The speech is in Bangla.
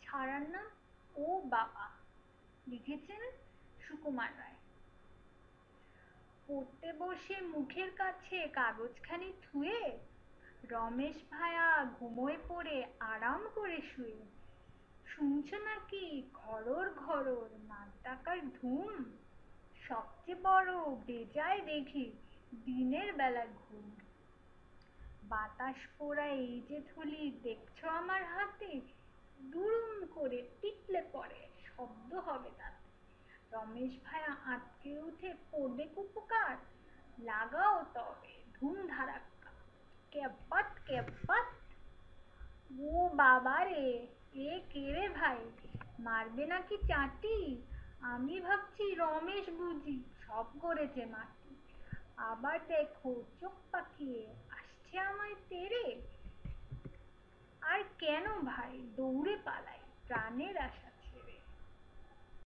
ছাড়ার নাম ও বাবা, লিখেছেন সুকুমার রায়। পড়তে বসে মুখের কাছে কাগজখানি থুয়ে রমেশ ভায়া ঘুমোয় পড়ে আরাম করে শুয়ে। শুনছো নাকি ঘরর ঘরর নাক ডাকার ধুম? সবচেয়ে বড় বেজায় দেখি দিনের বেলা ঘুম। বাতাস পোড়া এই যে থলি দেখছো আমার হাতে, দুরুম করে টিপলে পরে শব্দ হবে তাতে। রমেশ ভায়া আঁতকে উঠে পড়বে কুপোকার, লাগাও তবে ধুম ধারাক্কা, ক্যাব্বাত ক্যাব্বাত। ও বাবা রে, এ কে রে ভাই, মারবে নাকি চাটি? আমি ভাবছি রমেশ বুঝি সব করেছে মাটি। আবার দেখো চোখ পাকিয়ে আসছে আমায় তেড়ে। আর কেন ভাই দৌড়ে পালাই প্রাণের আশাতে।